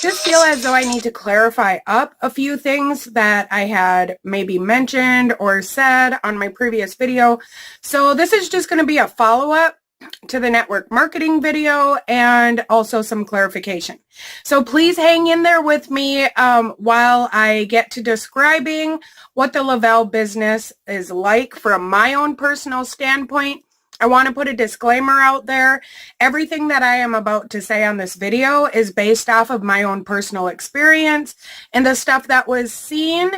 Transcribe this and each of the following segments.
just feel as though I need to clarify up a few things that I had maybe mentioned or said on my previous video. So this is just going to be a follow-up to the network marketing video and also some clarification. So please hang in there with me while I get to describing what the Le-Vel business is like from my own personal standpoint. I want to put a disclaimer out there. Everything that I am about to say on this video is based off of my own personal experience and the stuff that was seen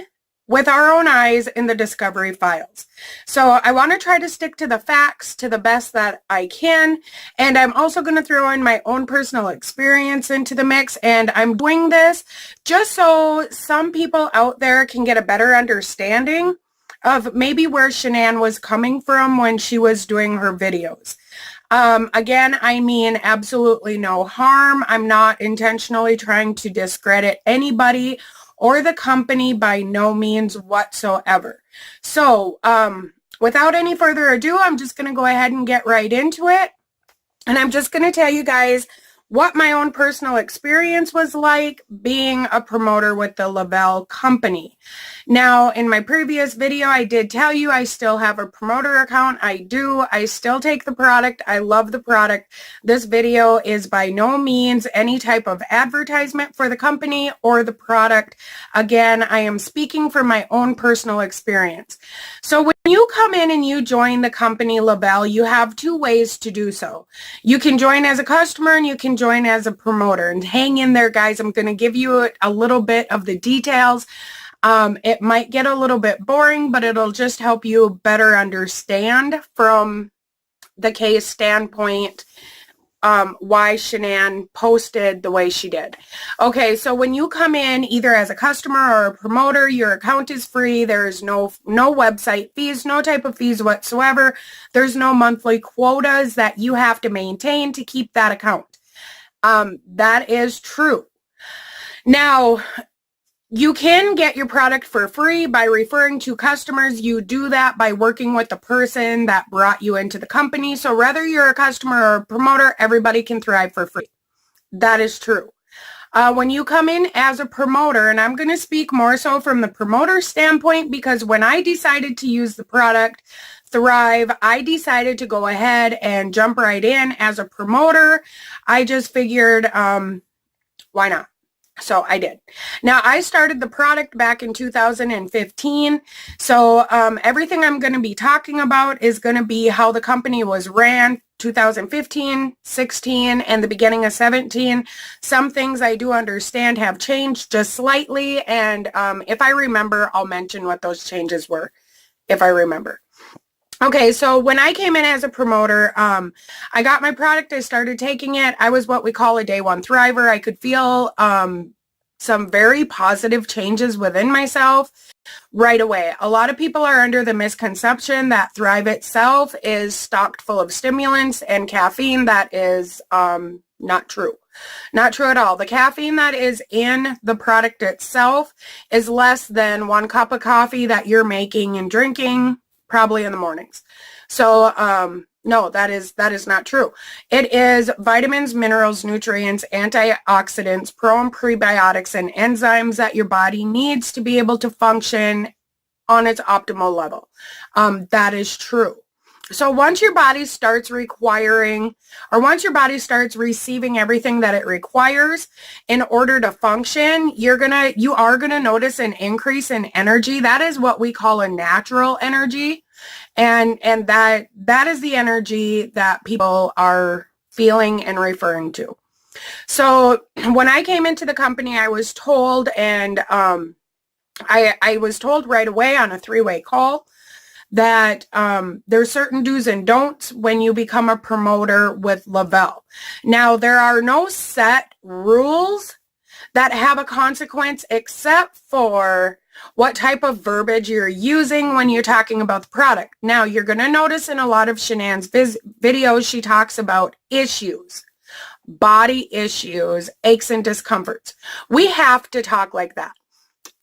with our own eyes in the discovery files. So I want to try to stick to the facts to the best that I can. And I'm also going to throw in my own personal experience into the mix. And I'm doing this just so some people out there can get a better understanding of maybe where Shanann was coming from when she was doing her videos. Again, I mean absolutely no harm. I'm not intentionally trying to discredit anybody or the company by no means whatsoever. So without any further ado, I'm just going to go ahead and get right into it. And I'm just going to tell you guys what my own personal experience was like being a promoter with the Le-Vel company. Now, in my previous video, I did tell you I still have a promoter account. I do. I still take the product. I love the product. This video is by no means any type of advertisement for the company or the product. Again, I am speaking from my own personal experience. So when you come in and you join the company Le-Vel, you have two ways to do so. You can join as a customer and you can join as a promoter. And hang in there, guys. I'm going to give you a little bit of the details. It might get a little bit boring, but it'll just help you better understand from the case standpoint why Shanann posted the way she did. Okay, so when you come in either as a customer or a promoter, your account is free. There's no website fees, no type of fees whatsoever. There's no monthly quotas that you have to maintain to keep that account. That is true. Now, you can get your product for free by referring to customers. You do that by working with the person that brought you into the company. So whether you're a customer or a promoter, everybody can thrive for free. That is true. When you come in as a promoter, and I'm going to speak more so from the promoter standpoint, because when I decided to use the product Thrive, I decided to go ahead and jump right in as a promoter. I just figured, why not? So I did. Now, I started the product back in 2015. So everything I'm going to be talking about is going to be how the company was ran 2015, 16, and the beginning of 17. Some things I do understand have changed just slightly. And if I remember, I'll mention what those changes were, if I remember. Okay, so when I came in as a promoter, I got my product, I started taking it. I was what we call a day one thriver. I could feel some very positive changes within myself right away. A lot of people are under the misconception that Thrive itself is stocked full of stimulants and caffeine. That is not true. Not true at all. The caffeine that is in the product itself is less than 1 cup of coffee that you're making and drinking probably in the mornings. So no, that is not true. It is vitamins, minerals, nutrients, antioxidants, pro and prebiotics, and enzymes that your body needs to be able to function on its optimal level. That is true. So once your body starts requiring, or once your body starts receiving everything that it requires in order to function, you are gonna notice an increase in energy. That is what we call a natural energy. And that is the energy that people are feeling and referring to. So when I came into the company, I was told, and I was told right away on a 3-way call that there's certain do's and don'ts when you become a promoter with Le-Vel. Now, there are no set rules that have a consequence except for what type of verbiage you're using when you're talking about the product. Now, you're going to notice in a lot of Shanann's videos, she talks about issues, body issues, aches and discomforts. We have to talk like that.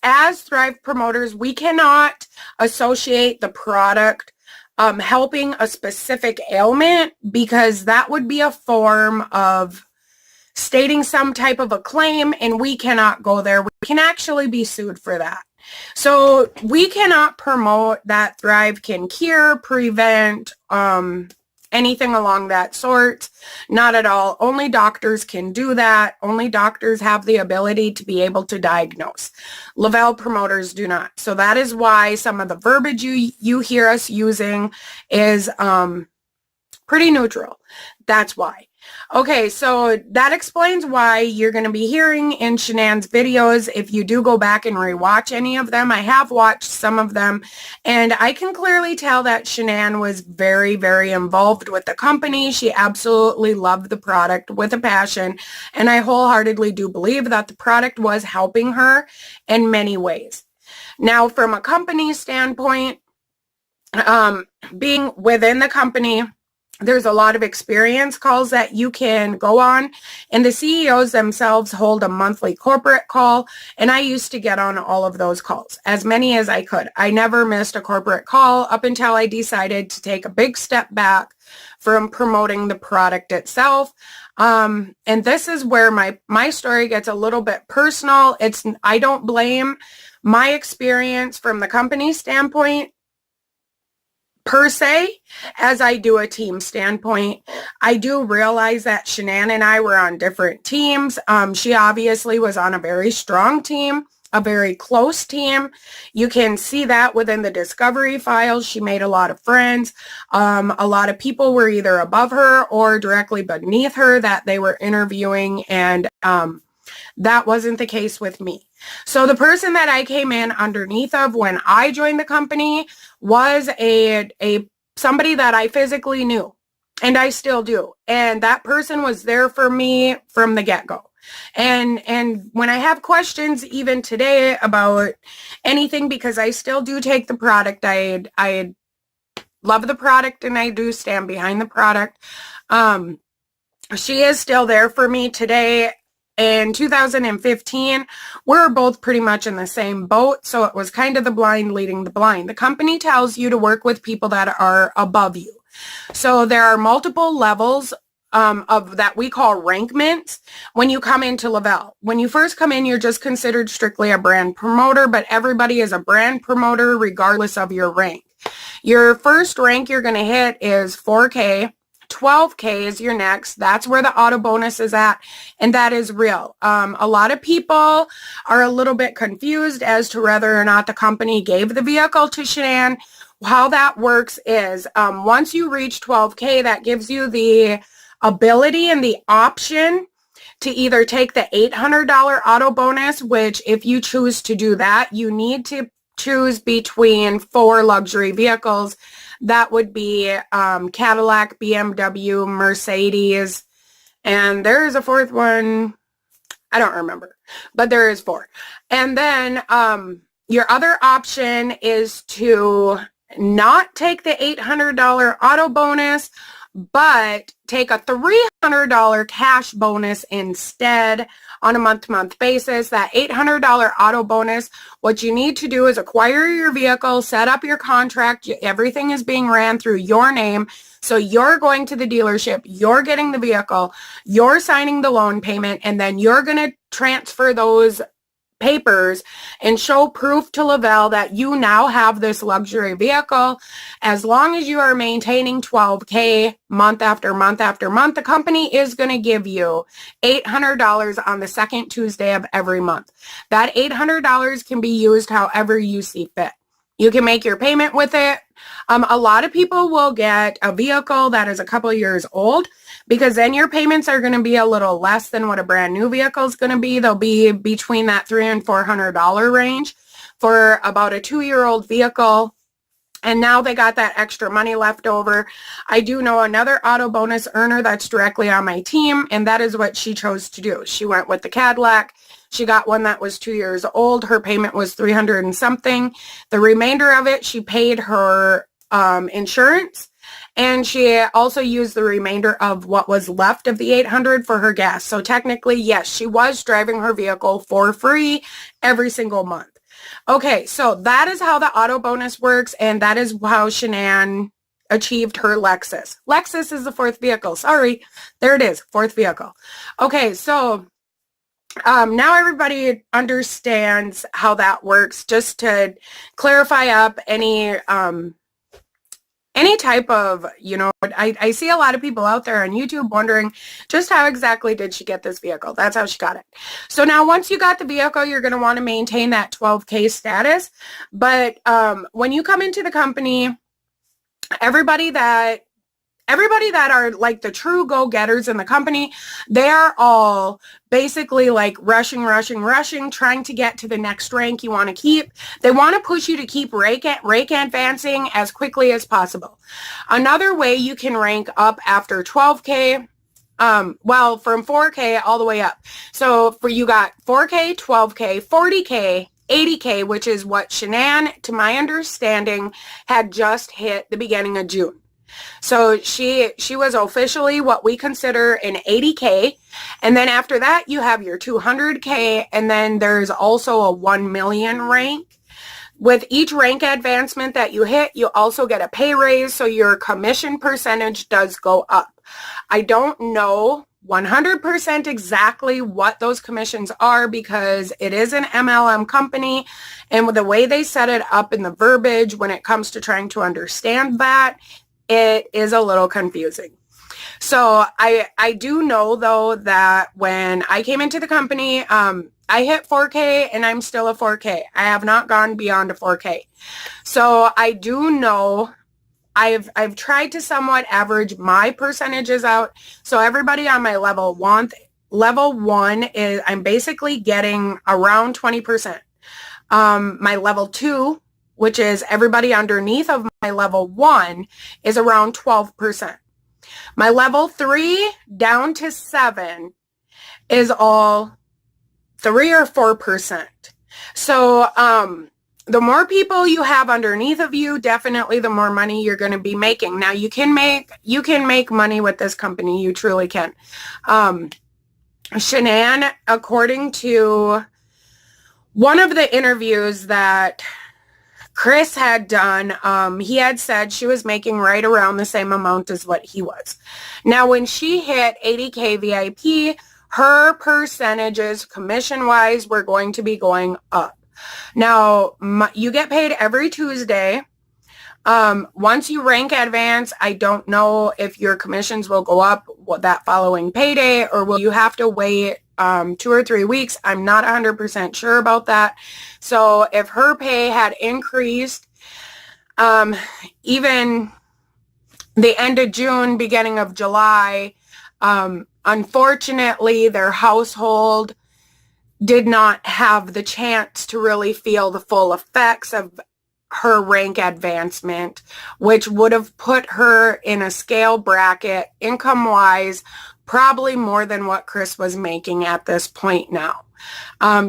As Thrive promoters, we cannot associate the product helping a specific ailment, because that would be a form of stating some type of a claim, and we cannot go there. We can actually be sued for that. So we cannot promote that Thrive can cure, prevent, anything along that sort. Not at all. Only doctors can do that. Only doctors have the ability to be able to diagnose. Le-Vel promoters do not. So that is why some of the verbiage you hear us using is pretty neutral. That's why. Okay, so that explains why you're going to be hearing in Shanann's videos. If you do go back and rewatch any of them, I have watched some of them, and I can clearly tell that Shanann was very, very involved with the company. She absolutely loved the product with a passion, and I wholeheartedly do believe that the product was helping her in many ways. Now, from a company standpoint, being within the company, there's a lot of experience calls that you can go on, and the CEOs themselves hold a monthly corporate call, and I used to get on all of those calls, as many as I could. I never missed a corporate call up until I decided to take a big step back from promoting the product itself. And this is where my story gets a little bit personal. I don't blame my experience from the company standpoint per se, as I do a team standpoint. I do realize that Shanann and I were on different teams. She obviously was on a very strong team, a very close team. You can see that within the discovery files. She made a lot of friends. A lot of people were either above her or directly beneath her that they were interviewing, and that wasn't the case with me. So the person that I came in underneath of when I joined the company was somebody that I physically knew, and I still do. And that person was there for me from the get-go. And when I have questions even today about anything, because I still do take the product, I love the product and I do stand behind the product. She is still there for me today. In 2015, we're both pretty much in the same boat, so it was kind of the blind leading the blind. The company tells you to work with people that are above you. So there are multiple levels of that we call rankments when you come into Le-Vel. When you first come in, you're just considered strictly a brand promoter, but everybody is a brand promoter regardless of your rank. Your first rank you're going to hit is 4K. 12K is your next. That's where the auto bonus is at, and that is real. A lot of people are a little bit confused as to whether or not the company gave the vehicle to Shanann. How that works is once you reach 12K, that gives you the ability and the option to either take the $800 auto bonus, which if you choose to do that, you need to choose between 4 luxury vehicles. That would be Cadillac, BMW, Mercedes, and there is a fourth one. I don't remember, but there is 4. And then your other option is to not take the $800 auto bonus, but take a $300 cash bonus instead on a month-to-month basis. That $800 auto bonus, what you need to do is acquire your vehicle, set up your contract. Everything is being ran through your name. So you're going to the dealership, you're getting the vehicle, you're signing the loan payment, and then you're going to transfer those papers and show proof to Le-Vel that you now have this luxury vehicle. As long as you are maintaining 12K month after month after month, the company is going to give you $800 on the second Tuesday of every month. That $800 can be used however you see fit. You can make your payment with it. A lot of people will get a vehicle that is a couple years old, because then your payments are going to be a little less than what a brand new vehicle is going to be. They'll be between that $300 and $400 range for about a 2-year-old vehicle. And now they got that extra money left over. I do know another auto bonus earner that's directly on my team, and that is what she chose to do. She went with the Cadillac. She got one that was 2 years old. Her payment was $300 and something. The remainder of it, she paid her insurance, and she also used the remainder of what was left of the $800 for her gas. So technically, yes, she was driving her vehicle for free every single month. Okay, so that is how the auto bonus works, and that is how Shanann achieved her Lexus. Lexus is the fourth vehicle. Sorry. There it is. Fourth vehicle. Okay. So now everybody understands how that works. Just to clarify up any type of, I see a lot of people out there on YouTube wondering just how exactly did she get this vehicle. That's how she got it. So now once you got the vehicle, you're going to want to maintain that 12K status. But when you come into the company, everybody that are like the true go-getters in the company, they're all basically like rushing, trying to get to the next rank you want to keep. They want to push you to keep rank advancing as quickly as possible. Another way you can rank up after 12K, from 4K all the way up. So you got 4K, 12K, 40K, 80K, which is what Shanann, to my understanding, had just hit the beginning of June. So she was officially what we consider an 80K. And then after that, you have your 200K. And then there's also a 1 million rank. With each rank advancement that you hit, you also get a pay raise. So your commission percentage does go up. I don't know 100% exactly what those commissions are because it is an MLM company. And with the way they set it up in the verbiage when it comes to trying to understand that, it is a little confusing. So I do know, though, that when I came into the company, I hit 4K and I'm still a 4K. I have not gone beyond a 4K. So I do know I've tried to somewhat average my percentages out. So everybody on my level one is I'm basically getting around 20%. My level 2, which is everybody underneath of my level 1, is around 12%. My level 3 down to 7 is all 3 or 4%. So the more people you have underneath of you, definitely the more money you're going to be making. Now you can make money with this company. You truly can. Shanann, according to one of the interviews that Chris had done, he had said she was making right around the same amount as what he was. Now, when she hit 80K VIP, her percentages, commission-wise, were going to be going up. Now, you get paid every Tuesday. Once you rank advance, I don't know if your commissions will go up that following payday, or will you have to wait 2 or 3 weeks. I'm not 100% sure about that. So if her pay had increased, even the end of June, beginning of July, unfortunately, their household did not have the chance to really feel the full effects of her rank advancement, which would have put her in a scale bracket income-wise, probably more than what Chris was making at this point now.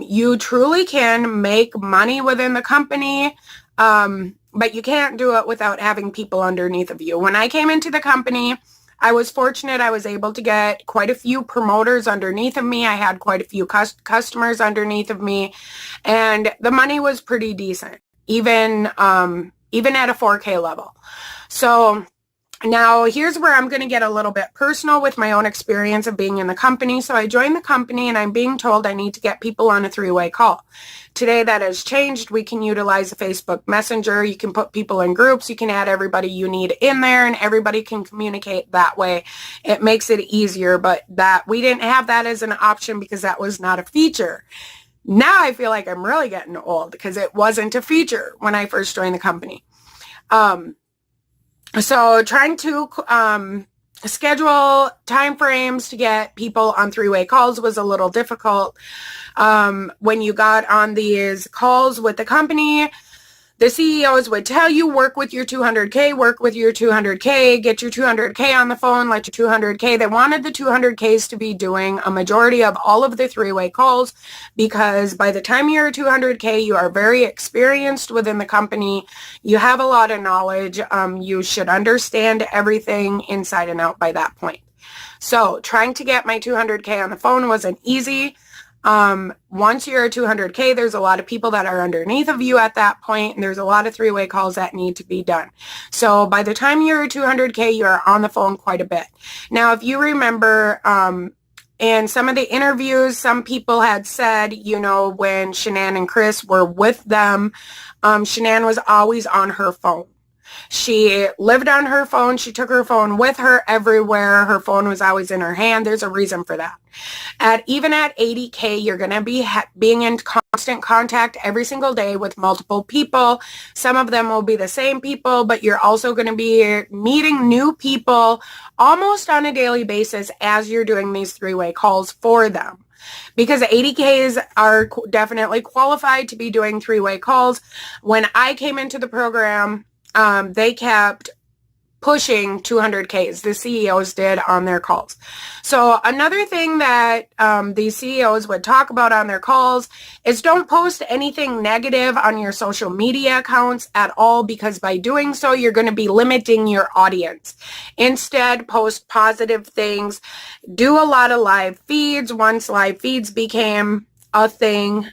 You truly can make money within the company, but you can't do it without having people underneath of you. When I came into the company, I was fortunate. I was able to get quite a few promoters underneath of me. I had quite a few customers underneath of me, and the money was pretty decent, even at a 4K level. So now here's where I'm going to get a little bit personal with my own experience of being in the company. So I joined the company and I'm being told I need to get people on a 3-way call. Today that has changed. We can utilize the Facebook Messenger. You can put people in groups. You can add everybody you need in there and everybody can communicate that way. It makes it easier, but that we didn't have that as an option because that was not a feature. Now I feel like I'm really getting old because it wasn't a feature when I first joined the company. So trying to schedule time frames to get people on 3-way calls was a little difficult. When you got on these calls with the company, the CEOs would tell you, work with your 200K, get your 200K on the phone, let your 200K. They wanted the 200Ks to be doing a majority of all of the 3-way calls because by the time you're a 200K, you are very experienced within the company. You have a lot of knowledge. You should understand everything inside and out by that point. So trying to get my 200K on the phone wasn't easy. Once you're at 200K, there's a lot of people that are underneath of you at that point, and there's a lot of three-way calls that need to be done. So by the time you're at 200K, you're on the phone quite a bit. Now, if you remember, in some of the interviews, some people had said, you know, when Shanann and Chris were with them, Shanann was always on her phone. She lived on her phone. She took her phone with her everywhere. Her phone was always in her hand. There's a reason for that. Even at 80K, you're going to be being in constant contact every single day with multiple people. Some of them will be the same people, but you're also going to be meeting new people almost on a daily basis as you're doing these three-way calls for them. Because 80Ks are definitely qualified to be doing three-way calls. When I came into the program, they kept pushing 200Ks. The CEOs did on their calls. So another thing that these CEOs would talk about on their calls is don't post anything negative on your social media accounts at all, because by doing so, you're going to be limiting your audience. Instead, post positive things. Do a lot of live feeds. Once live feeds became a thing,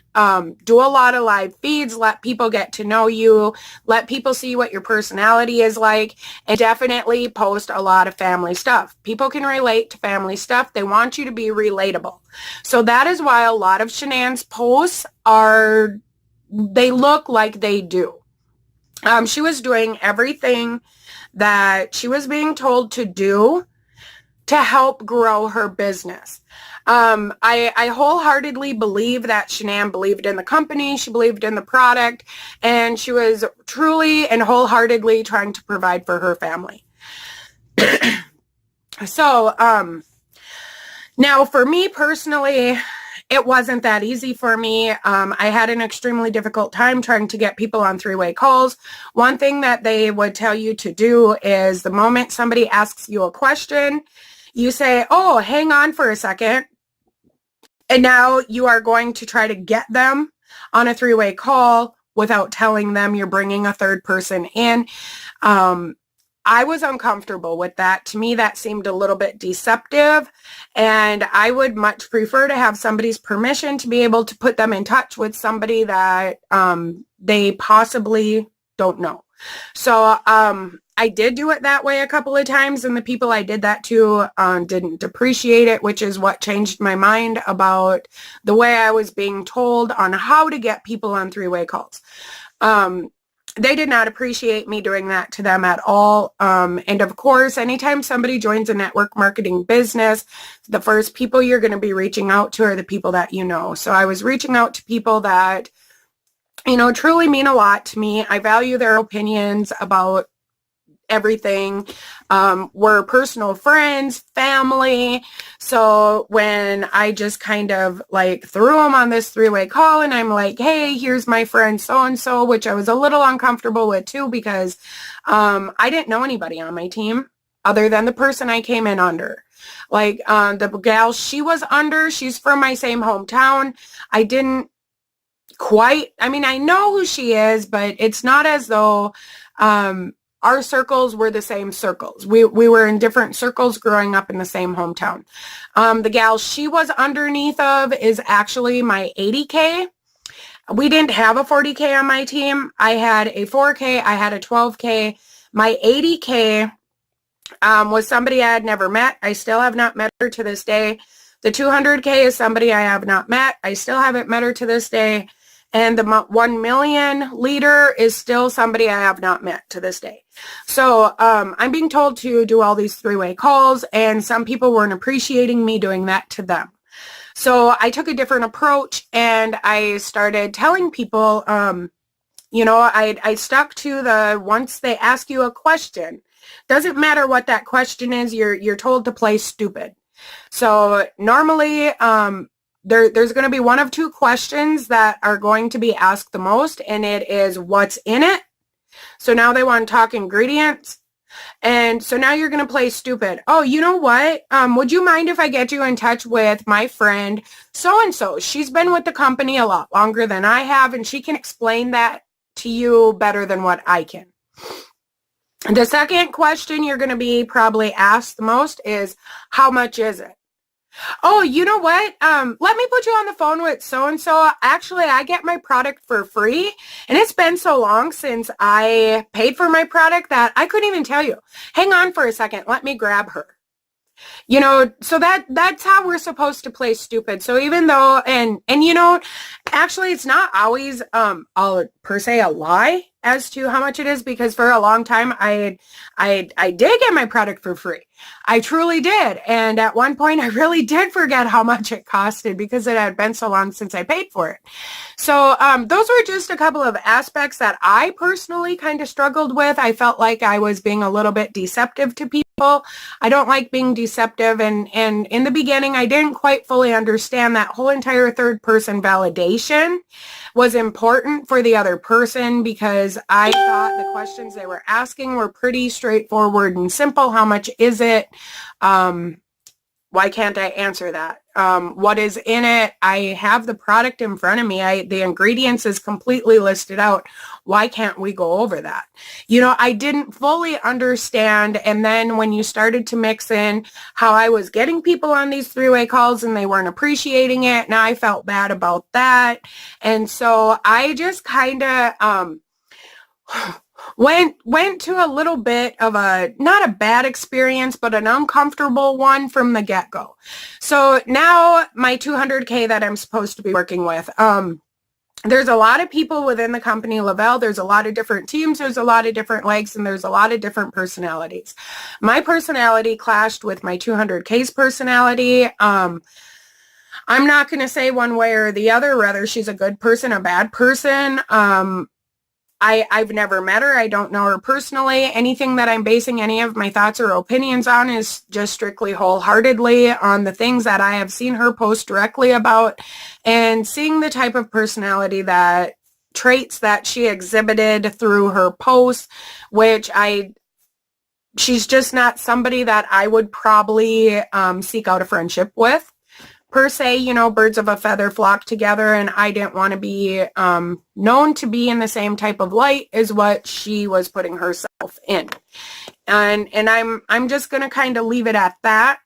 do a lot of live feeds, let people get to know you, let people see what your personality is like, and definitely post a lot of family stuff. People can relate to family stuff. They want you to be relatable. So that is why a lot of Shanann's posts they look like they do. She was doing everything that she was being told to do to help grow her business. I wholeheartedly believe that Shanann believed in the company, she believed in the product, and she was truly and wholeheartedly trying to provide for her family. So, now for me personally, it wasn't that easy for me. I had an extremely difficult time trying to get people on three-way calls. One thing that they would tell you to do is the moment somebody asks you a question, you say, oh, hang on for a second. And now you are going to try to get them on a three-way call without telling them you're bringing a third person in. I was uncomfortable with that. To me, that seemed a little bit deceptive, and I would much prefer to have somebody's permission to be able to put them in touch with somebody that they possibly don't know. So I did do it that way a couple of times, and the people I did that to didn't appreciate it, which is what changed my mind about the way I was being told on how to get people on three-way calls. They did not appreciate me doing that to them at all. And of course, anytime somebody joins a network marketing business, the first people you're going to be reaching out to are the people that you know. So I was reaching out to people that, you know, truly mean a lot to me. I value their opinions about everything. We're personal friends, family. So when I just kind of like threw them on this three-way call and I'm like, hey, here's my friend so-and-so, which I was a little uncomfortable with too, because I didn't know anybody on my team other than the person I came in under. Like the gal she was under, she's from my same hometown. I didn't quite, I mean, I know who she is, but it's not as though our circles were the same circles. We were in different circles growing up in the same hometown. The gal she was underneath of is actually my 80K. We didn't have a 40K on my team. I had a 4K. I had a 12K. My 80K was somebody I had never met. I still have not met her to this day. The 200K is somebody I have not met. I still haven't met her to this day. And the 1 million leader is still somebody I have not met to this day. So I'm being told to do all these three-way calls, and some people weren't appreciating me doing that to them. So I took a different approach, and I started telling people, you know, I stuck to the once they ask you a question, doesn't matter what that question is, you're told to play stupid. So normally, there's going to be one of two questions that are going to be asked the most, and it is what's in it. So now they want to talk ingredients. And so now you're going to play stupid. Oh, you know what? Would you mind if I get you in touch with my friend so-and-so? She's been with the company a lot longer than I have, and she can explain that to you better than what I can. The second question you're going to be probably asked the most is, how much is it? Oh, you know what? Let me put you on the phone with so-and-so. Actually, I get my product for free, and it's been so long since I paid for my product that I couldn't even tell you. Hang on for a second. Let me grab her. So that's how we're supposed to play stupid. So even though, and actually it's not always per se a lie as to how much it is, because for a long time I did get my product for free. I truly did. And at one point I really did forget how much it costed because it had been so long since I paid for it. So those were just a couple of aspects that I personally kind of struggled with. I felt like I was being a little bit deceptive to people. I don't like being deceptive. And in the beginning, I didn't quite fully understand that whole entire third person validation was important for the other person, because I thought the questions they were asking were pretty straightforward and simple. How much is it? Why can't I answer that? What is in it? I have the product in front of me. The ingredients is completely listed out. Why can't we go over that? I didn't fully understand. And then when you started to mix in how I was getting people on these three-way calls and they weren't appreciating it, now I felt bad about that. And so I just kind of went to a little bit of not a bad experience, but an uncomfortable one from the get-go. So now my 200K that I'm supposed to be working with, there's a lot of people within the company, Lavelle. There's a lot of different teams. There's a lot of different legs, and there's a lot of different personalities. My personality clashed with my 200K's personality. I'm not going to say one way or the other, whether she's a good person, a bad person. I've never met her. I don't know her personally. Anything that I'm basing any of my thoughts or opinions on is just strictly wholeheartedly on the things that I have seen her post directly about, and seeing the type of personality traits that she exhibited through her posts, which she's just not somebody that I would probably seek out a friendship with. Per se, birds of a feather flock together, and I didn't want to be known to be in the same type of light as what she was putting herself in. And I'm just going to kind of leave it at that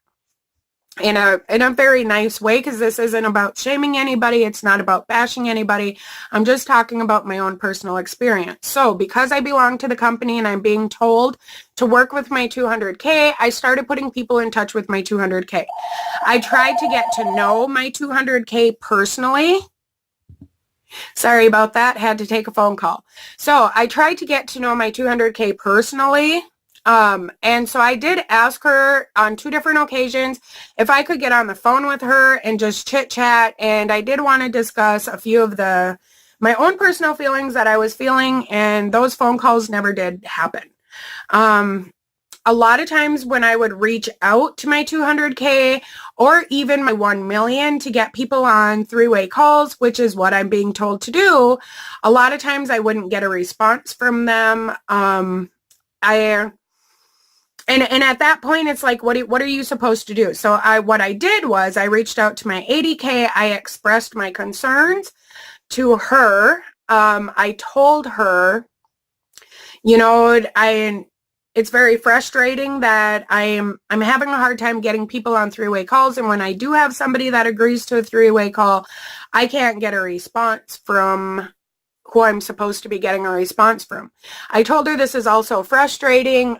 in a very nice way, because this isn't about shaming anybody. It's not about bashing anybody. I'm just talking about my own personal experience. So because I belong to the company and I'm being told to work with my 200K, I started putting people in touch with my 200K. I tried to get to know my 200K personally. Sorry about that. Had to take a phone call. So I tried to get to know my 200K personally. And so I did ask her on 2 different occasions if I could get on the phone with her and just chit chat. And I did want to discuss a few of my own personal feelings that I was feeling, and those phone calls never did happen. A lot of times when I would reach out to my 200K or even my 1 million to get people on three-way calls, which is what I'm being told to do, a lot of times I wouldn't get a response from them. And at that point, it's like, what are you supposed to do? So what I did was I reached out to my 80K. I expressed my concerns to her. I told her, it's very frustrating that I'm having a hard time getting people on three-way calls. And when I do have somebody that agrees to a three-way call, I can't get a response from who I'm supposed to be getting a response from. I told her this is also frustrating.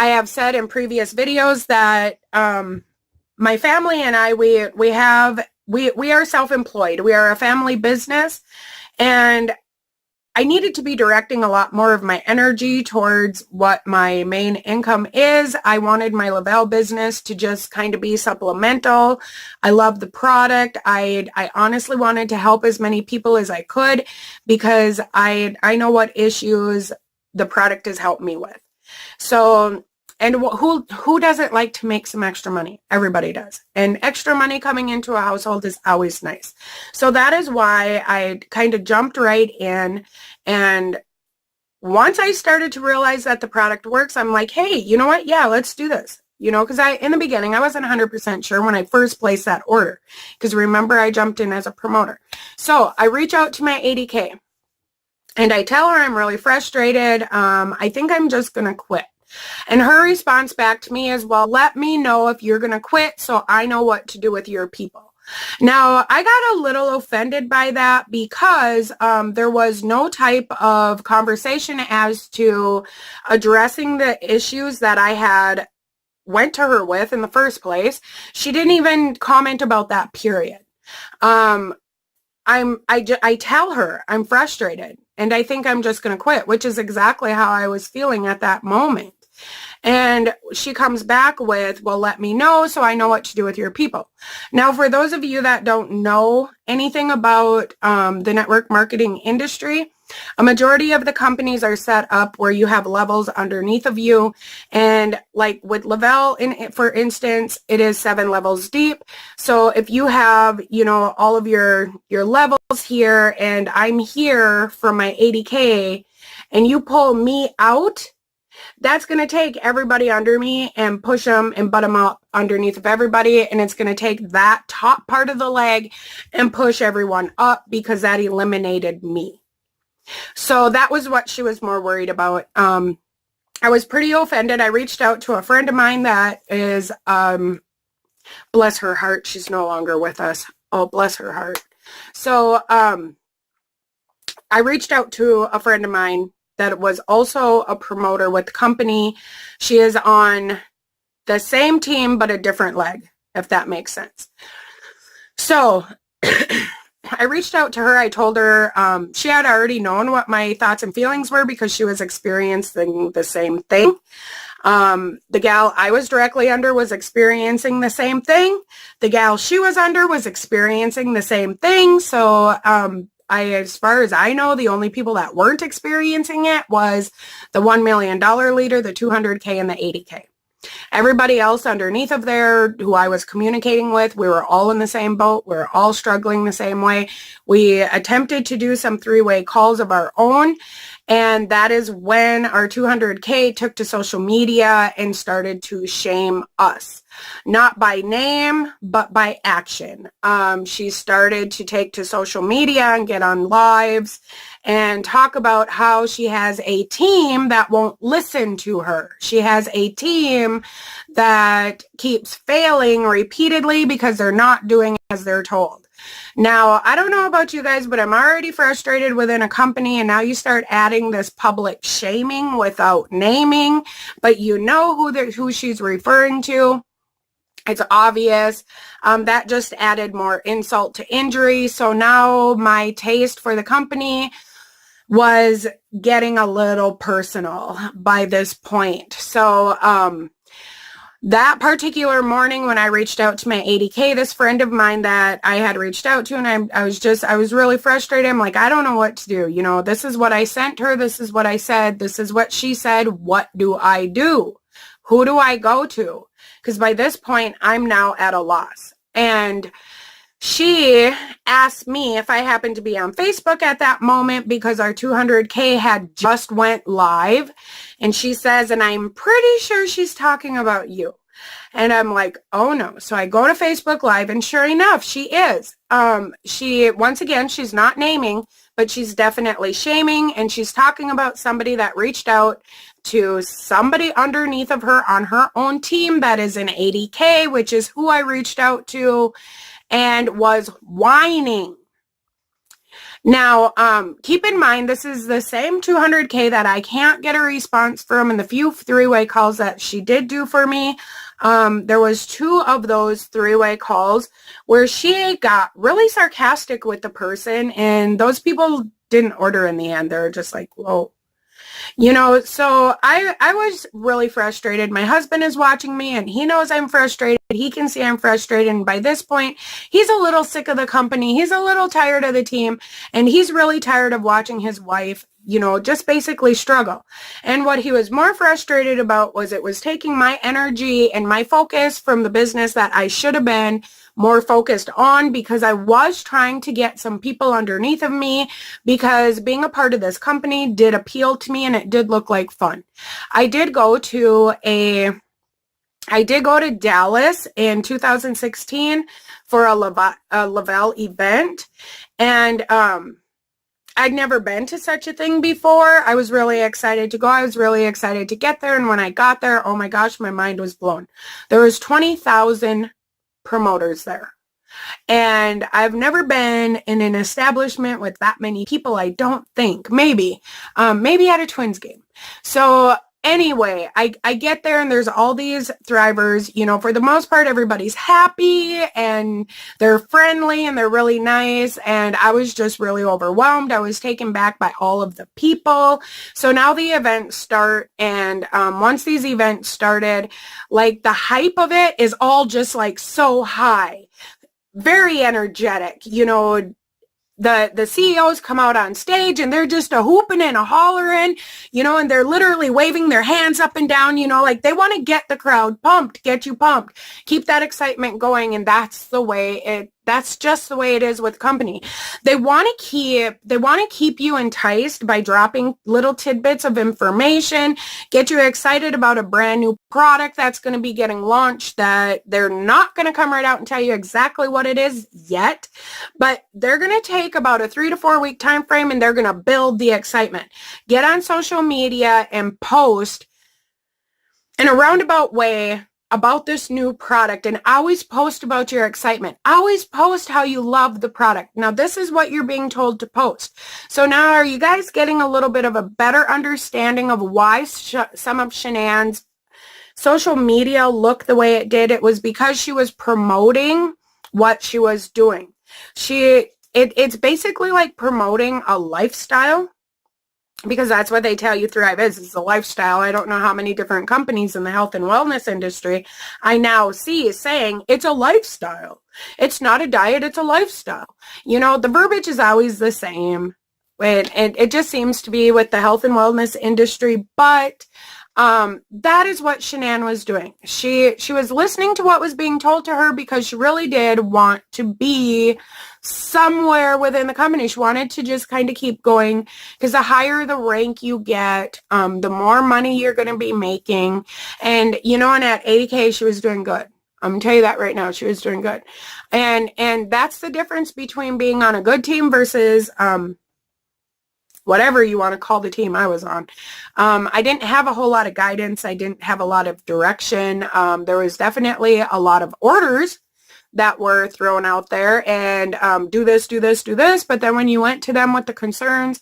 I have said in previous videos that my family and I, we are self-employed. We are a family business, and I needed to be directing a lot more of my energy towards what my main income is. I wanted my Lavelle business to just kind of be supplemental. I love the product. I honestly wanted to help as many people as I could, because I know what issues the product has helped me with. So, and who doesn't like to make some extra money? Everybody does. And extra money coming into a household is always nice. So that is why I kind of jumped right in. And once I started to realize that the product works, I'm like, hey, you know what? Yeah, let's do this. Because in the beginning, I wasn't 100% sure when I first placed that order. Because remember, I jumped in as a promoter. So I reach out to my 80K. And I tell her I'm really frustrated. I think I'm just going to quit. And her response back to me is, well, let me know if you're going to quit so I know what to do with your people. Now, I got a little offended by that because there was no type of conversation as to addressing the issues that I had went to her with in the first place. She didn't even comment about that, period. I tell her I'm frustrated and I think I'm just going to quit, which is exactly how I was feeling at that moment. And she comes back with, well, let me know so I know what to do with your people. Now, for those of you that don't know anything about the network marketing industry, a majority of the companies are set up where you have levels underneath of you. And like with Lavelle, for instance, it is 7 levels deep. So if you have, you know, all of your levels here and I'm here for my 80K and you pull me out, that's going to take everybody under me and push them and butt them up underneath of everybody. And it's going to take that top part of the leg and push everyone up because that eliminated me. So that was what she was more worried about. I was pretty offended. I reached out to a friend of mine that is, bless her heart, she's no longer with us. Oh, bless her heart. So I reached out to a friend of mine that was also a promoter with the company. She is on the same team, but a different leg, if that makes sense. So I reached out to her. I told her she had already known what my thoughts and feelings were because she was experiencing the same thing. The gal I was directly under was experiencing the same thing. The gal she was under was experiencing the same thing. So as far as I know, the only people that weren't experiencing it was the $1 million leader, the 200K, and the 80K. Everybody else underneath of there who I was communicating with, we were all in the same boat. We were all struggling the same way. We attempted to do some 3-way calls of our own. And that is when our 200K took to social media and started to shame us. Not by name, but by action. She started to take to social media and get on lives and talk about how she has a team that won't listen to her. She has a team that keeps failing repeatedly because they're not doing as they're told. Now, I don't know about you guys, but I'm already frustrated within a company, and now you start adding this public shaming without naming, but you know who she's referring to. It's obvious. That just added more insult to injury. So now my taste for the company was getting a little personal by this point. So that particular morning when I reached out to my 80K, this friend of mine that I had reached out to, and I was really frustrated. I'm like, I don't know what to do. You know, this is what I sent her. This is what I said. This is what she said. What do I do? Who do I go to? Because by this point, I'm now at a loss. And she asked me if I happened to be on Facebook at that moment because our 200K had just went live. And she says, and I'm pretty sure she's talking about you. And I'm like, oh no. So I go to Facebook Live, and sure enough, she is. Once again, she's not naming, but she's definitely shaming, and she's talking about somebody that reached out to somebody underneath of her on her own team that is in 80K, which is who I reached out to, and was whining. Now, keep in mind, this is the same 200K that I can't get a response from in the few 3-way calls that she did do for me. There was 2 of those 3-way calls where she got really sarcastic with the person, and those people didn't order in the end. They're just like, whoa. You know, so I was really frustrated. My husband is watching me, and he knows I'm frustrated. He can see I'm frustrated. And by this point, he's a little sick of the company. He's a little tired of the team, and he's really tired of watching his wife, you know, just basically struggle. And what he was more frustrated about was it was taking my energy and my focus from the business that I should have been more focused on, because I was trying to get some people underneath of me, because being a part of this company did appeal to me and it did look like fun. I did go to Dallas in 2016 for a Lavelle event, and I'd never been to such a thing before. I was really excited to go. I was really excited to get there. And when I got there, oh my gosh, my mind was blown. There was 20,000 promoters there. And I've never been in an establishment with that many people, I don't think. Maybe at a Twins game. So anyway, I get there and there's all these Thrivers. You know, for the most part, everybody's happy and they're friendly and they're really nice. And I was just really overwhelmed. I was taken back by all of the people. So now the events start. And once these events started, like the hype of it is all just like so high. Very energetic, you know, the CEOs come out on stage and they're just a hooping and a hollering, you know, and they're literally waving their hands up and down, you know, like they want to get the crowd pumped, get you pumped, keep that excitement going. And that's just the way it is with company. They want to keep you enticed by dropping little tidbits of information, get you excited about a brand new product that's going to be getting launched that they're not going to come right out and tell you exactly what it is yet, but they're going to take about a 3 to 4 week time frame and they're going to build the excitement. Get on social media and post in a roundabout way about this new product, and always post about your excitement. Always post how you love the product. Now, this is what you're being told to post. So now, are you guys getting a little bit of a better understanding of why some of Shanann's social media looked the way it did? It was because she was promoting what she was doing. It's basically like promoting a lifestyle, because that's what they tell you Thrive is. It's a lifestyle. I don't know how many different companies in the health and wellness industry I now see saying it's a lifestyle. It's not a diet, it's a lifestyle. You know, the verbiage is always the same. And it just seems to be with the health and wellness industry, but that is what Shanann was doing. She was listening to what was being told to her because she really did want to be somewhere within the company. She wanted to just kind of keep going, because the higher the rank you get, the more money you're going to be making. And, you know, and at 80K, she was doing good. I'm going to tell you that right now. She was doing good. And that's the difference between being on a good team versus, whatever you want to call the team I was on. I didn't have a whole lot of guidance. I didn't have a lot of direction. There was definitely a lot of orders that were thrown out there and do this, do this, do this. But then when you went to them with the concerns,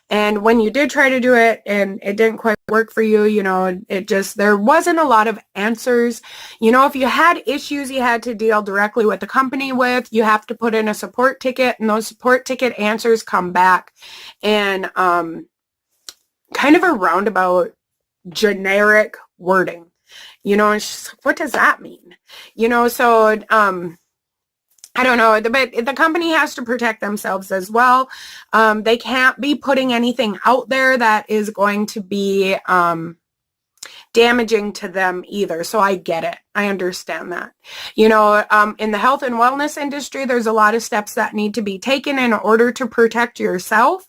and when you did try to do it and it didn't quite work for you, you know, there wasn't a lot of answers. You know, if you had issues you had to deal directly with the company with, you have to put in a support ticket, and those support ticket answers come back and kind of a roundabout generic wording, you know, and she's like, what does that mean? You know, so I don't know, but the company has to protect themselves as well. They can't be putting anything out there that is going to be damaging to them either. So I get it. I understand that. You know, in the health and wellness industry, there's a lot of steps that need to be taken in order to protect yourself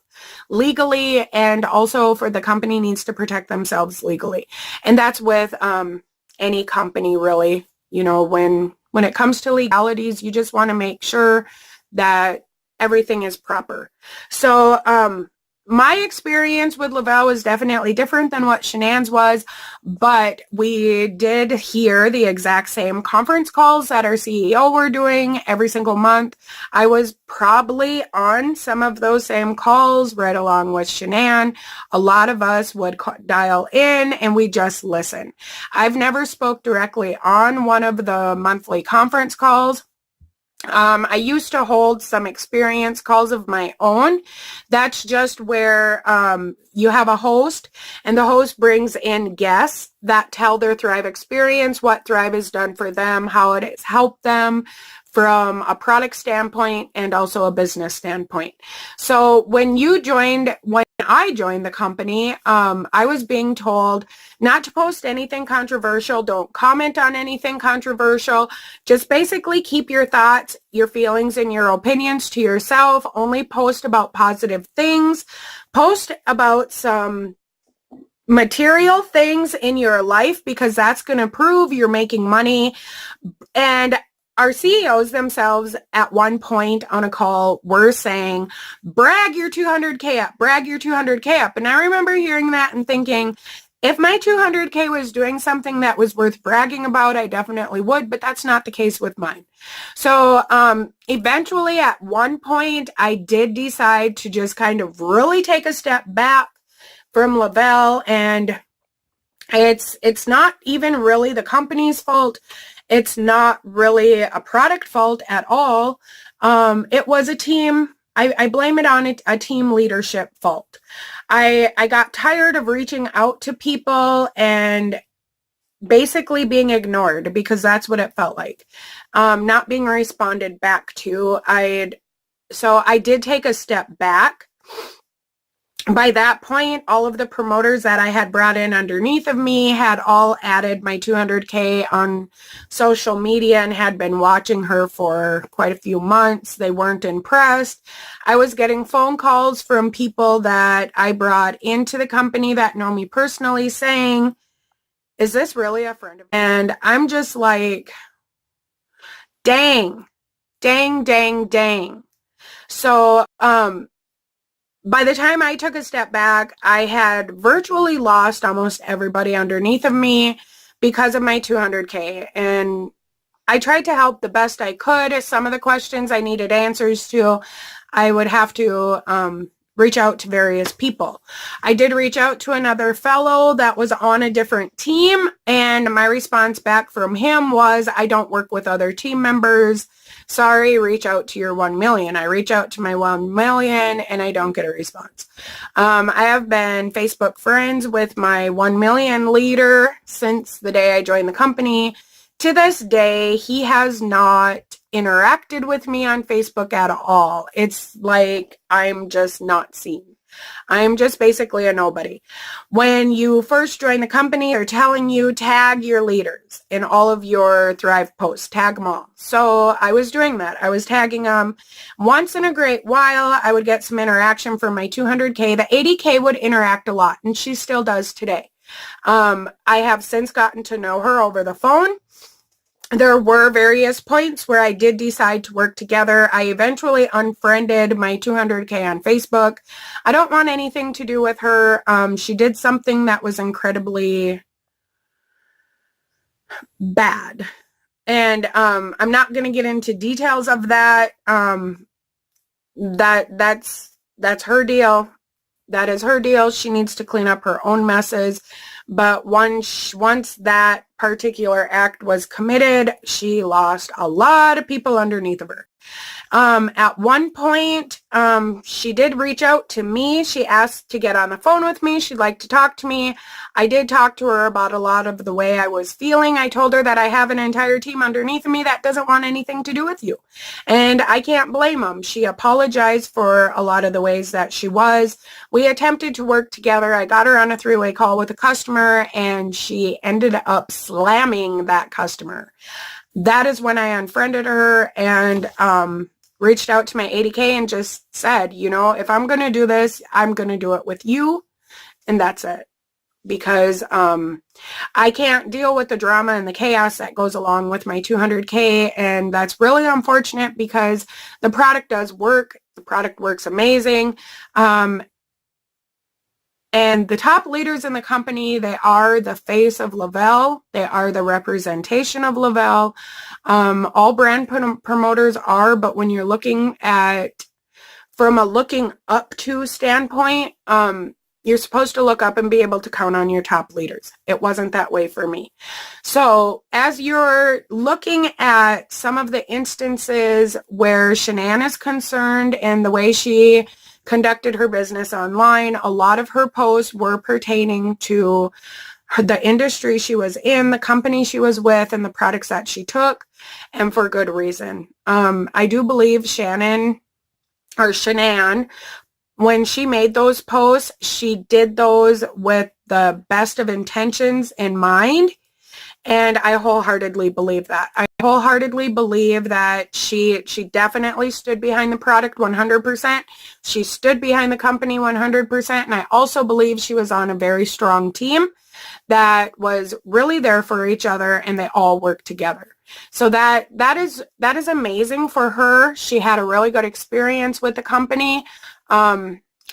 legally, and also for the company needs to protect themselves legally. And that's with any company, really. You know, when it comes to legalities, you just want to make sure that everything is proper. So my experience with Le-Vel was definitely different than what Shanann's was, but we did hear the exact same conference calls that our CEO were doing every single month. I was probably on some of those same calls right along with Shanann. A lot of us would dial in and we just listen. I've never spoke directly on one of the monthly conference calls. I used to hold some experience calls of my own. That's just where you have a host, and the host brings in guests that tell their Thrive experience, what Thrive has done for them, how it has helped them from a product standpoint and also a business standpoint. So when I joined the company, I was being told not to post anything controversial. Don't comment on anything controversial. Just basically keep your thoughts, your feelings, and your opinions to yourself. Only post about positive things. Post about some material things in your life, because that's going to prove you're making money. And our CEOs themselves at one point on a call were saying, brag your 200K up, brag your 200K up. And I remember hearing that and thinking, if my 200K was doing something that was worth bragging about, I definitely would, but that's not the case with mine. So eventually at one point, I did decide to just kind of really take a step back from Le-Vel, and it's not even really the company's fault. It's not really a product fault at all. It was a team. I blame it on a team leadership fault. I got tired of reaching out to people and basically being ignored, because that's what it felt like. Not being responded back to. So I did take a step back. By that point, all of the promoters that I had brought in underneath of me had all added my 200K on social media and had been watching her for quite a few months. They weren't impressed. I was getting phone calls from people that I brought into the company that know me personally saying, is this really a friend of mine? And I'm just like, dang. So, by the time I took a step back, I had virtually lost almost everybody underneath of me because of my 200K. And I tried to help the best I could. Some of the questions I needed answers to, I would have to reach out to various people. I did reach out to another fellow that was on a different team, and my response back from him was, I don't work with other team members. Sorry, reach out to your 1 million. I reach out to my 1 million and I don't get a response. I have been Facebook friends with my 1 million leader since the day I joined the company. To this day, he has not interacted with me on Facebook at all. It's like I'm just not seen. I'm just basically a nobody. When you first join the company, they're telling you tag your leaders in all of your Thrive posts, tag them all. So I was doing that. I was tagging them. Once in a great while, I would get some interaction from my 200K. The 80K would interact a lot, and she still does today. I have since gotten to know her over the phone. There were various points where I did decide to work together. I eventually unfriended my 200K on Facebook. I don't want anything to do with her. She did something that was incredibly bad. And I'm not going to get into details of that. That's her deal. That is her deal. She needs to clean up her own messes. But once that particular act was committed, she lost a lot of people underneath of her. At one point, she did reach out to me. She asked to get on the phone with me. She'd like to talk to me. I did talk to her about a lot of the way I was feeling. I told her that I have an entire team underneath of me that doesn't want anything to do with you. And I can't blame them. She apologized for a lot of the ways that she was. We attempted to work together. I got her on a three-way call with a customer, and she ended up slamming that customer. That is when I unfriended her and reached out to my 80K and just said, you know, if I'm going to do this, I'm going to do it with you. And that's it. Because I can't deal with the drama and the chaos that goes along with my 200K. And that's really unfortunate because the product does work. The product works amazing. And the top leaders in the company, they are the face of Le-Vel. They are the representation of Le-Vel. All brand promoters are, but when you're looking at, from a looking up to standpoint, you're supposed to look up and be able to count on your top leaders. It wasn't that way for me. So as you're looking at some of the instances where Shanann is concerned and the way she conducted her business online, a lot of her posts were pertaining to the industry she was in, the company she was with, and the products that she took, and for good reason. I do believe Shanann, when she made those posts, she did those with the best of intentions in mind. And I wholeheartedly believe that. I wholeheartedly believe that she definitely stood behind the product 100%. She stood behind the company 100%. And I also believe she was on a very strong team. that was really there for each other, and they all worked together. So that is amazing for her. She had a really good experience with the company.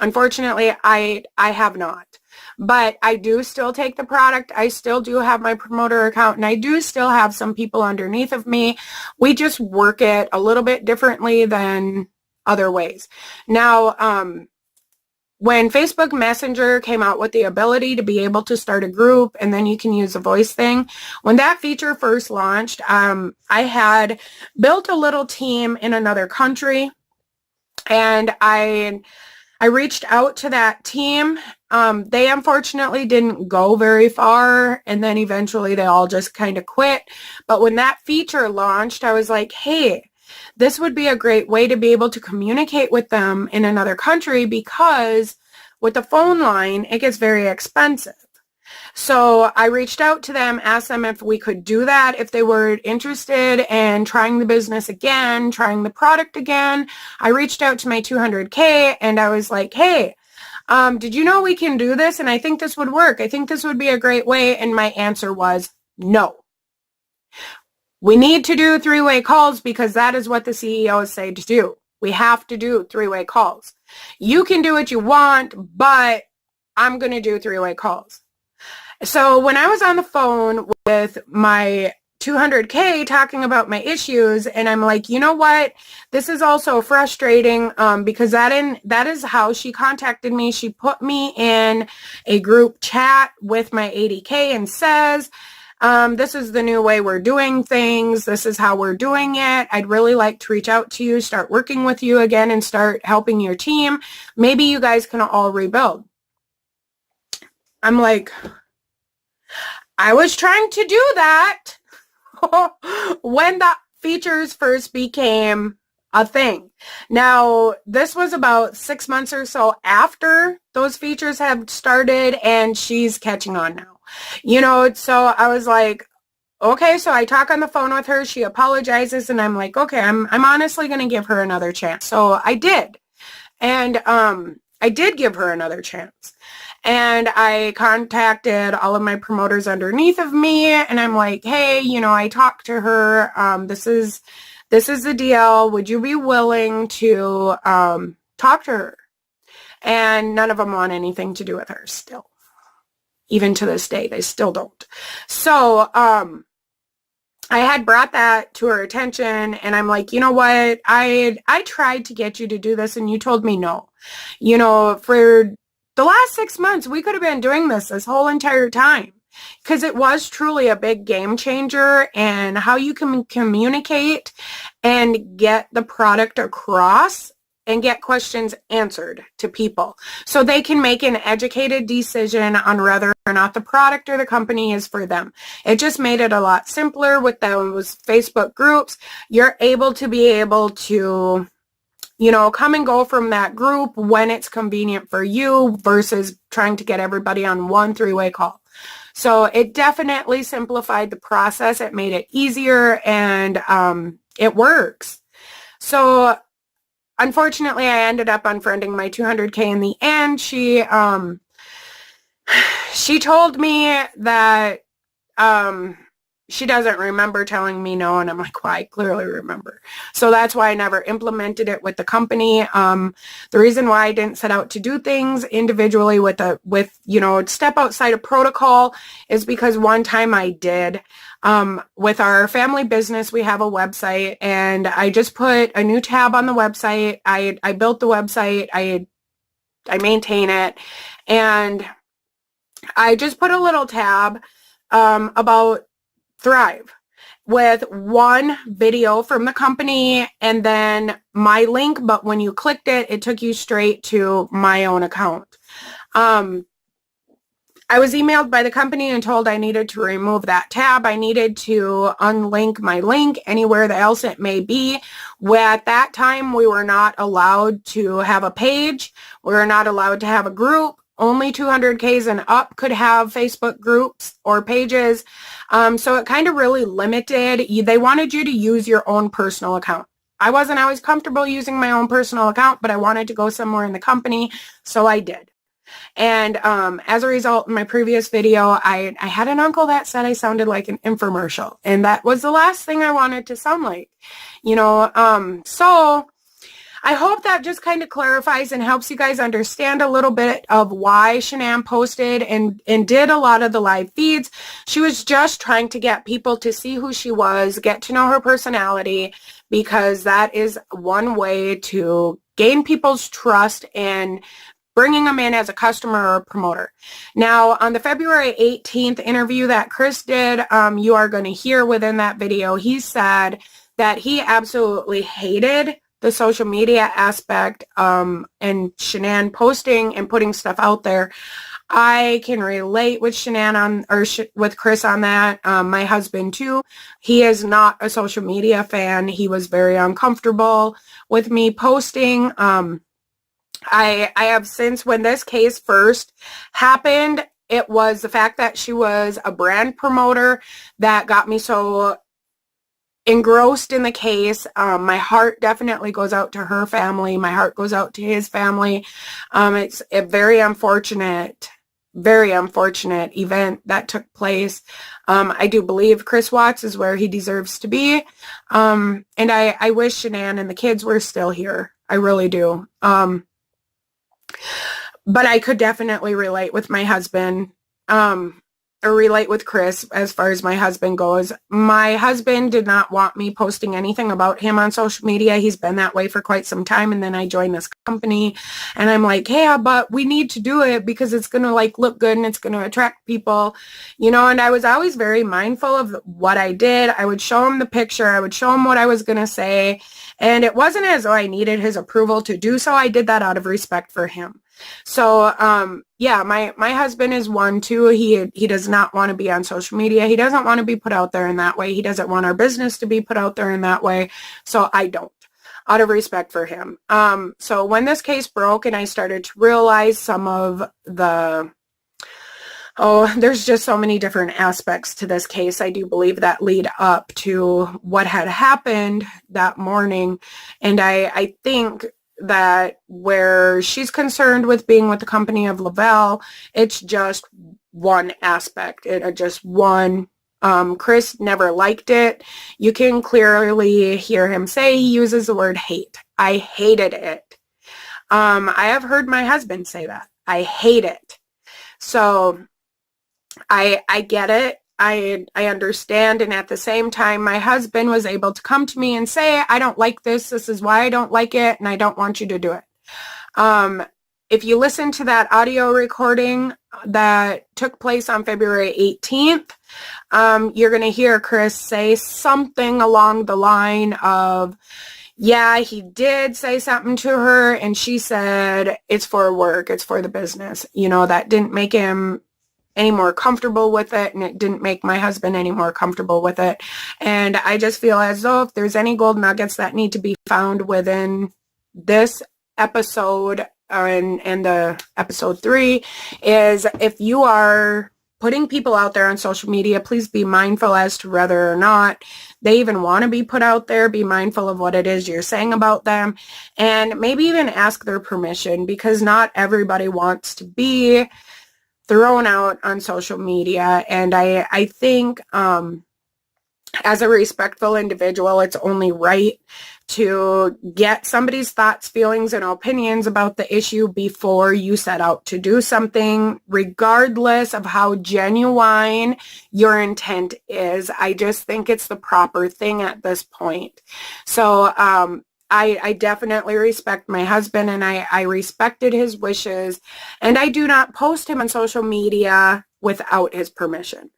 Unfortunately, I have not. But I do still take the product. I still do have my promoter account, and I do still have some people underneath of me. We just work it a little bit differently than other ways. Now, when Facebook Messenger came out with the ability to be able to start a group and then you can use the voice thing, when that feature first launched, I had built a little team in another country, and I reached out to that team. They unfortunately didn't go very far, and then eventually they all just kind of quit. But when that feature launched, I was like, hey, this would be a great way to be able to communicate with them in another country, because with the phone line, it gets very expensive. So I reached out to them, asked them if we could do that, if they were interested in trying the business again, trying the product again. I reached out to my 200K and I was like, hey, did you know we can do this? And I think this would work. I think this would be a great way. And my answer was no. We need to do three-way calls because that is what the CEOs say to do. We have to do three-way calls. You can do what you want, but I'm going to do three-way calls. So when I was on the phone with my 200K talking about my issues, and I'm like, you know what? This is also frustrating because that is how she contacted me. She put me in a group chat with my 80K and says, this is the new way we're doing things. This is how we're doing it. I'd really like to reach out to you, start working with you again, and start helping your team. Maybe you guys can all rebuild. I'm like, I was trying to do that when the features first became a thing. Now, this was about 6 months or so after those features have started, and she's catching on now. You know, so I was like, okay, so I talk on the phone with her. She apologizes, and I'm like, okay, I'm honestly going to give her another chance. So I did. And I did give her another chance. And I contacted all of my promoters underneath of me, and I'm like, hey, you know, I talked to her. This is the deal. Would you be willing to talk to her? And none of them want anything to do with her still. Even to this day, they still don't. So I had brought that to her attention, and I'm like, you know what? I tried to get you to do this, and you told me no. You know, for the last 6 months, we could have been doing this whole entire time, because it was truly a big game changer in how you can communicate and get the product across and get questions answered to people so they can make an educated decision on whether or not the product or the company is for them. It just made it a lot simpler with those Facebook groups. You're able to, you know, come and go from that group when it's convenient for you versus trying to get everybody on one three-way call. So it definitely simplified the process. It made it easier, and it works. So unfortunately, I ended up unfriending my 200K in the end. She told me that she doesn't remember telling me no, and I'm like, well, I clearly remember. So that's why I never implemented it with the company. The reason why I didn't set out to do things individually with you know, step outside of protocol is because one time I did. With our family business, we have a website, and I just put a new tab on the website. I built the website. I maintain it, and I just put a little tab about Thrive with one video from the company and then my link, but when you clicked it, it took you straight to my own account. I was emailed by the company and told I needed to remove that tab. I needed to unlink my link anywhere else it may be. At that time, we were not allowed to have a page. We were not allowed to have a group. Only 200Ks and up could have Facebook groups or pages. So it kind of really limited. They wanted you to use your own personal account. I wasn't always comfortable using my own personal account, but I wanted to go somewhere in the company, so I did. And as a result, in my previous video, I had an uncle that said I sounded like an infomercial. And that was the last thing I wanted to sound like. So I hope that just kind of clarifies and helps you guys understand a little bit of why Shanann posted and did a lot of the live feeds. She was just trying to get people to see who she was, get to know her personality, because that is one way to gain people's trust and bringing them in as a customer or a promoter. Now, on the February 18th interview that Chris did, you are going to hear within that video, he said that he absolutely hated the social media aspect and Shanann posting and putting stuff out there. I can relate with Shanann with Chris on that. My husband too. He is not a social media fan. He was very uncomfortable with me posting. I have since, when this case first happened, it was the fact that she was a brand promoter that got me so engrossed in the case. My heart definitely goes out to her family. My heart goes out to his family. It's a very unfortunate event that took place. I do believe Chris Watts is where he deserves to be. And I wish Shanann and the kids were still here. I really do. But I could definitely relate with my husband, or relate with Chris as far as my husband goes. My husband did not want me posting anything about him on social media. He's been that way for quite some time. And then I joined this company and I'm like, hey, but we need to do it because it's going to like look good and it's going to attract people, and I was always very mindful of what I did. I would show him the picture. I would show him what I was going to say. And it wasn't as though I needed his approval to do so. I did that out of respect for him. So, yeah, my husband is one too. He does not want to be on social media. He doesn't want to be put out there in that way. He doesn't want our business to be put out there in that way. So I don't, out of respect for him. So when this case broke and I started to realize some of there's just so many different aspects to this case. I do believe that lead up to what had happened that morning. And I think that where she's concerned with being with the company of Lavelle, it's just one aspect. Just one. Chris never liked it. You can clearly hear him say he uses the word hate. I hated it. I have heard my husband say that. I hate it. So I get it. I understand. And at the same time, my husband was able to come to me and say, I don't like this. This is why I don't like it. And I don't want you to do it. If you listen to that audio recording that took place on February 18th, you're going to hear Chris say something along the line of, yeah, he did say something to her. And she said, it's for work. It's for the business. That didn't make him any more comfortable with it, and it didn't make my husband any more comfortable with it. And I just feel as though if there's any gold nuggets that need to be found within this episode and the episode 3 is, if you are putting people out there on social media, please be mindful as to whether or not they even want to be put out there. Be mindful of what it is you're saying about them, and maybe even ask their permission, because not everybody wants to be thrown out on social media. And I think as a respectful individual, it's only right to get somebody's thoughts, feelings, and opinions about the issue before you set out to do something, regardless of how genuine your intent is. I just think it's the proper thing at this point. So I definitely respect my husband, and I respected his wishes, and I do not post him on social media without his permission.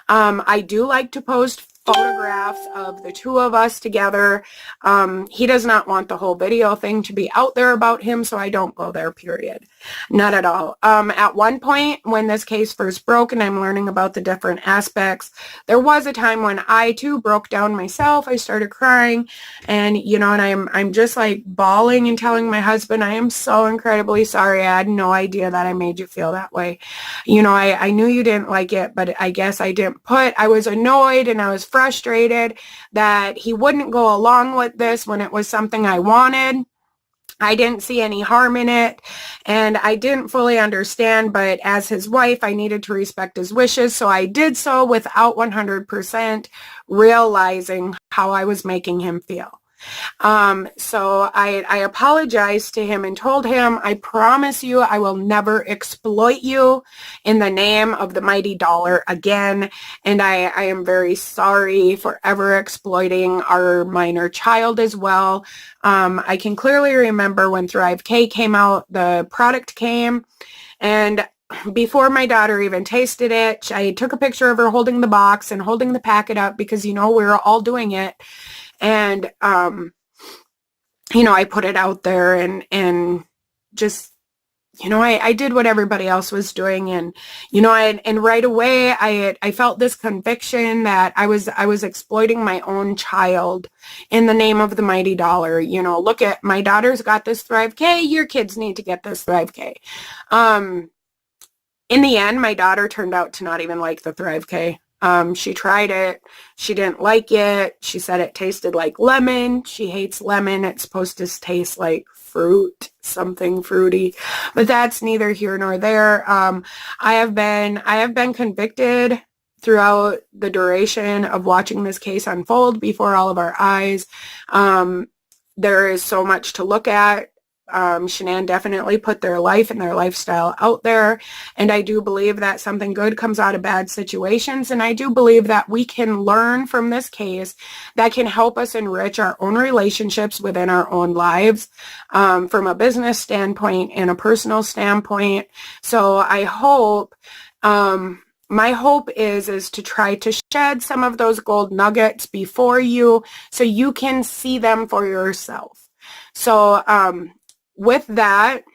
I do like to post photographs of the two of us together. He does not want the whole video thing to be out there about him, so I don't go there, period. Not at all. At one point when this case first broke and I'm learning about the different aspects, there was a time when I too broke down myself. I started crying, and and I'm just like bawling and telling my husband, I am so incredibly sorry. I had no idea that I made you feel that way. I knew you didn't like it, but I guess I didn't I was annoyed and I was frustrated that he wouldn't go along with this when it was something I wanted. I didn't see any harm in it, and I didn't fully understand, but as his wife, I needed to respect his wishes, so I did so without 100% realizing how I was making him feel. So I apologized to him and told him, I promise you I will never exploit you in the name of the mighty dollar again. And I am very sorry for ever exploiting our minor child as well. I can clearly remember when Thrive K came out, the product came, and before my daughter even tasted it, I took a picture of her holding the box and holding the packet up because, we were all doing it. And, I put it out there and just, I did what everybody else was doing. And, and right away I felt this conviction that I was exploiting my own child in the name of the mighty dollar. Look at my daughter's got this Thrive K. Your kids need to get this Thrive K. In the end, my daughter turned out to not even like the Thrive K. She tried it. She didn't like it. She said it tasted like lemon. She hates lemon. It's supposed to taste like fruit, something fruity, but that's neither here nor there. I have been convicted throughout the duration of watching this case unfold before all of our eyes. There is so much to look at. Shanann definitely put their life and their lifestyle out there, and I do believe that something good comes out of bad situations, and I do believe that we can learn from this case that can help us enrich our own relationships within our own lives, from a business standpoint and a personal standpoint. So I hope, my hope is to try to shed some of those gold nuggets before you so you can see them for yourself. So, with that,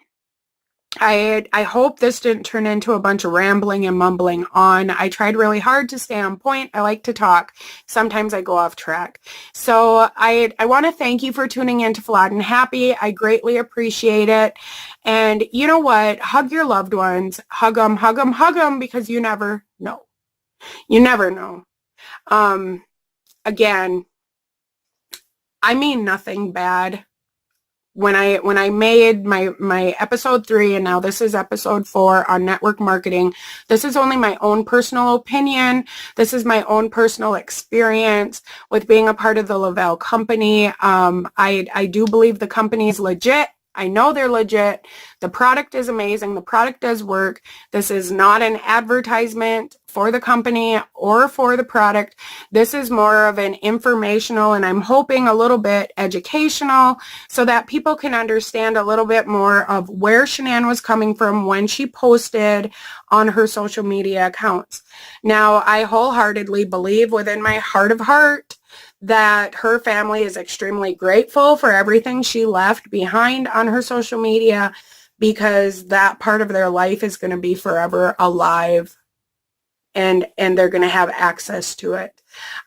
I hope this didn't turn into a bunch of rambling and mumbling on. I tried really hard to stay on point. I like to talk. Sometimes I go off track. So I want to thank you for tuning in to Flawed and Happy. I greatly appreciate it. And you know what? Hug your loved ones. Hug them, hug them, hug them, because you never know. You never know. Again, I mean nothing bad. When I made my episode 3, and now this is episode 4 on network marketing, this is only my own personal opinion. This is my own personal experience with being a part of the Lavelle company. I do believe the company is legit. I know they're legit. The product is amazing. The product does work. This is not an advertisement for the company or for the product. This is more of an informational, and I'm hoping a little bit educational, so that people can understand a little bit more of where Shanann was coming from when she posted on her social media accounts. Now, I wholeheartedly believe within my heart of heart that her family is extremely grateful for everything she left behind on her social media, because that part of their life is going to be forever alive, and they're going to have access to it.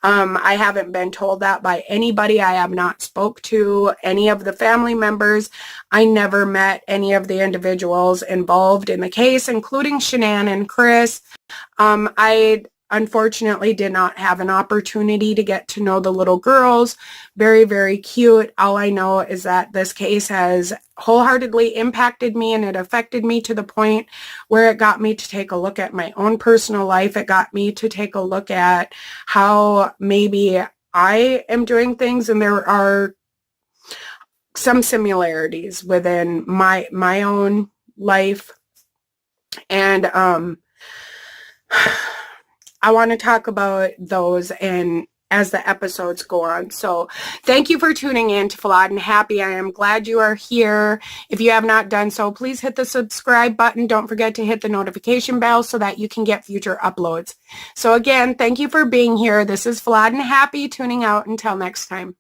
I haven't been told that by anybody. I have not spoke to any of the family members. I never met any of the individuals involved in the case, including Shanann and Chris. I unfortunately did not have an opportunity to get to know the little girls. Very, very cute. All I know is that this case has wholeheartedly impacted me, and it affected me to the point where it got me to take a look at my own personal life. It got me to take a look at how maybe I am doing things, and there are some similarities within my own life. And I want to talk about those as the episodes go on. So thank you for tuning in to Flawed and Happy. I am glad you are here. If you have not done so, please hit the subscribe button. Don't forget to hit the notification bell so that you can get future uploads. So again, thank you for being here. This is Flawed and Happy, tuning out. Until next time.